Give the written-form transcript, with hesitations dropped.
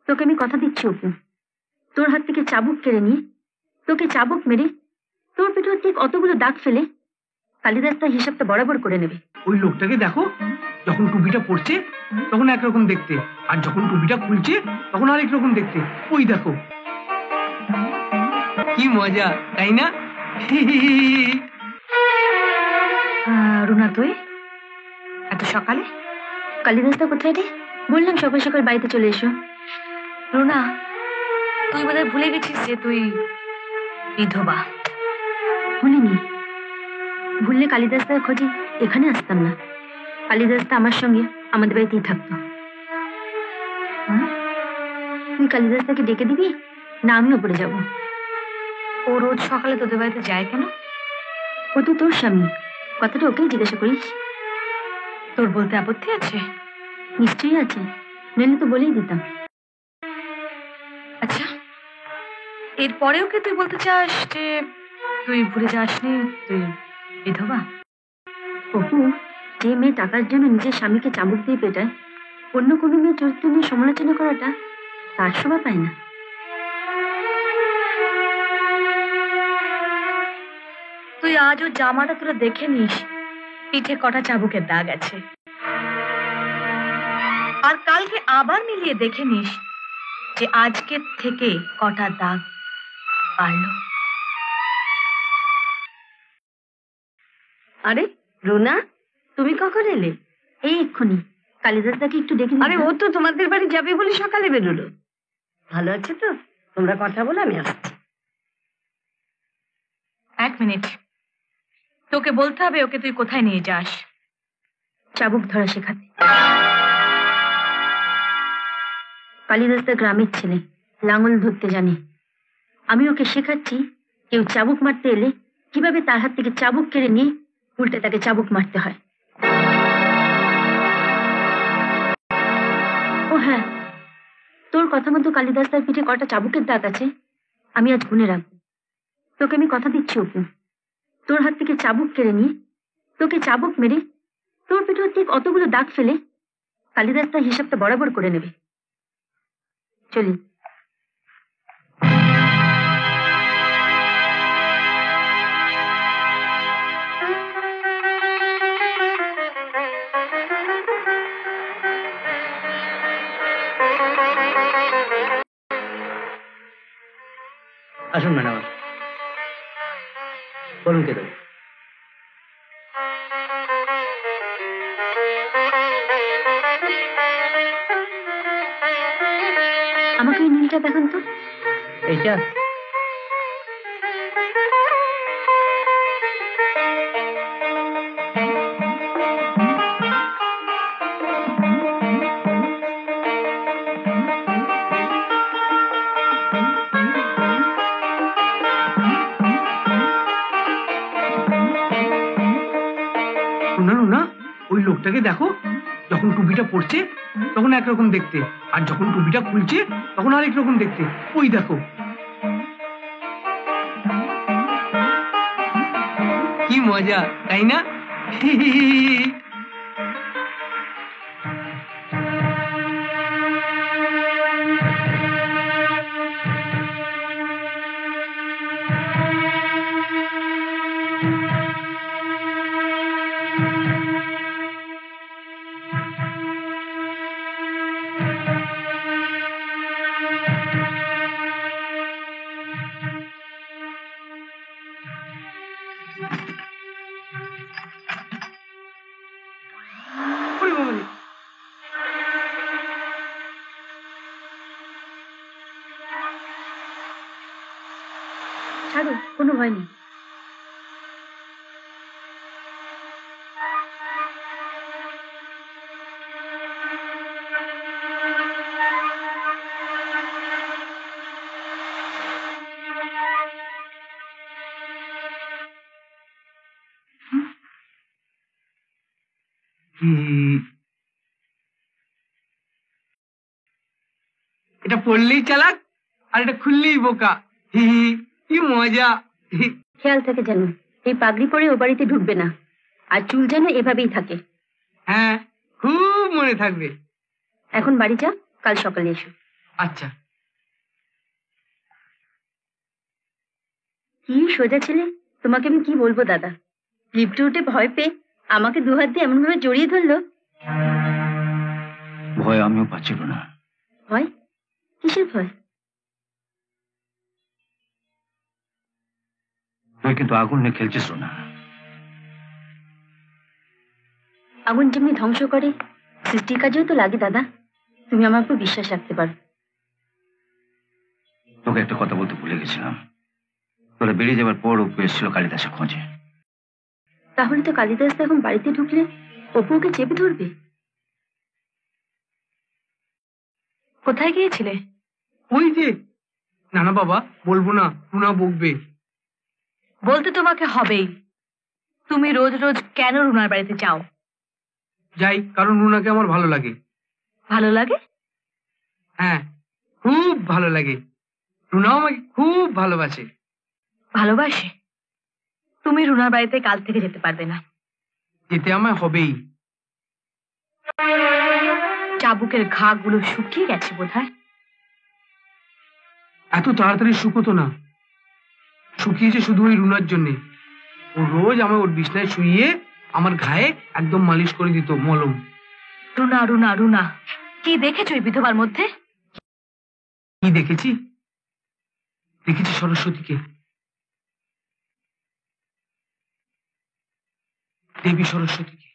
তোকে আমি কথা দিচ্ছি অপু, তোর হাত থেকে চাবুক কেড়ে নিয়ে তোকে চাবুক মেরে তোর পেটেও ঠিক অতগুলো দাগ ফেলে কালিদাস তার হিসাবটা বরাবর করে নেবে। ওই লোকটাকে দেখো, যখন টুপিটা পড়ছে তখন একরকম দেখতে, আর যখন টুপিটা খুলছে তখন আরেক রকম দেখতে। ওই দেখো, কি মজা, তাই না? রুনা, তুই এত সকালে? কালিদাসদা কোথায় রে? বললাম সকাল সকাল বাড়িতে চলে এসো। রুনা, তুই বোধহয় ভুলে গেছিস যে তুই বিধবা। ভুলিনি, ভুললে কালিদাসদার খোঁজে এখানে আসতাম না। কালিদাসদা আমার সঙ্গে আমাদের বাড়িতেই থাকতো। তুই কালিদাসদাকে ডেকে দিবি না আমি ওপরে যাব? ও রোজ সকালে তোদের বাড়িতে যায় কেন? ও তো তোর স্বামী, কথাটা ওকেই জিজ্ঞাসা করিস। তোর বলতে আপত্তি আছে? নিশ্চয়ই আছে, নইলে তো বলেই দিতাম। আচ্ছা, এরপরেও কি তুই বলতে চাস যে তুই ভুলে যাসনি তুই বিধবা? অপু, যে মেয়ে টাকার জন্য নিজের স্বামীকে চাবুক দিয়ে পেটায়, অন্য কোনো মেয়ে চরিত্র নিয়ে সমালোচনা করাটা তার শোভা পায় না। তুই আজও জামাটা তোরা দেখে নিস, পিঠে কটা চাবুকের দাগ আছে। আর কালকে আবার মিলিয়ে দেখে নিস যে আজকের থেকে কটা দাগ বাড়লো। আরে রুনা, তুমি কখন এলে? এই এক্ষুনি। কালিদাসদাকে একটু ডেকে। আরে ও তো তোমাদের বাড়ি যাবে বলে সকালে বেরোলো। ভালো আছে তো? তোমরা কথা বলে আমি আসছি। এক মিনিট, তোকে বলতে হবে ওকে তুই কোথায় নিয়ে যাস। চাবুক ধরা শেখাতে। কালিদাসদা গ্রামের ছেলে, লাঙল ধরতে জানে। আমি ওকে শেখাচ্ছি কেউ চাবুক মারতে এলে কিভাবে তার হাত থেকে চাবুক কেড়ে নিয়ে উল্টে তাকে চাবুক মারতে হয়। ও হ্যাঁ, তোর কথা মতো কালিদাসদার পিঠে কটা চাবুকের দাগ আছে আমি আজ গুনে রাখবো। তোকে আমি কথা দিচ্ছি অপু, তোর হাত থেকে চাবুক কেড়ে নিয়ে তোকে চাবুক মেরে তোর পিঠেও ঠিক অতগুলো দাগ ফেলে কালিদাস তার হিসাবটা বরাবর করে নেবে। চলি। আসুন ম্যাডাম, বলুন কে দেবো? আমাকে এই নীলটা দেখান তো। এইটা? ওই লোকটাকে দেখো, যখন টুপিটা পড়ছে তখন একরকম দেখতে, আর যখন টুপিটা খুলছে তখন আরেক রকম দেখতে। ওই দেখো, কি মজা, তাই না? ছাড়ো, কোনো ভয় নেই। এটা পড়লেই চালাক আর এটা খুললেই বোকা। কি মজা। খেয়াল থাকে যেন এই পাগড়ি পরে ও বাড়িতে ঢুকবে না, আর চুল যেন এভাবেই থাকে। হ্যাঁ, খুব মনে থাকবে। এখন বাড়ি যা, কাল সকালে এসো। আচ্ছা। কি সোজা ছেলে, তোমাকে আমি কি বলবো দাদা। লিফটে উঠে ভয় পেয়ে আমাকে দুহাত দিয়ে এমন ভাবে জড়িয়ে ধরলো। ভয় আমিও পাচ্ছিল না। ভয়? কিসের ভয়? তুই কিন্তু আগুন নিয়ে খেলছিস না। আগুন যেমনি ধ্বংস করে সৃষ্টির কাজেও তো লাগে দাদা। তুমি আমার উপর বিশ্বাস রাখতে পারো। তোকে একটা কথা বলতে ভুলে গেছিলাম। তোরা বেরিয়ে যাবার পর অপু এসেছিল কালিদাসের খোঁজে। তাহলে তো কালিদাস এখন বাড়িতে ঢুকলে অপু ওকে চেপে ধরবে। কোথায় গিয়েছিলে? ওই যে। না না বাবা, বলবো না, রুনা বকবে। বলতে তোমাকে হবেই। তুমি রোজ রোজ কেন রুনার বাড়িতে যাও? যাই কারণ রুনাকে আমার ভালো লাগে। ভালো লাগে? হ্যাঁ, খুব ভালো লাগে। রুনাও আমাকে খুব ভালোবাসে। ভালোবাসে? তুমি রুনার বাড়িতে কাল থেকে যেতে পারবে না। যেতে আমায় হবেই। চাবুকের ঘা গুলো শুকিয়ে গেছে বোধহয়। এত তাড়াতাড়ি শুকোতো না। শুকিয়েছে শুধু ওই রুনার জন্যে। ও রোজ আমায় ওর বিছনায় শুইয়ে আমার ঘায়ে একদম মালিশ করে দিত মলম। রুনা রুনা রুনা, কি দেখেছো ওই বিধবার মধ্যে? কি দেখেছি? দেখেছি সরস্বতীকে, দেবী সরস্বতীকে।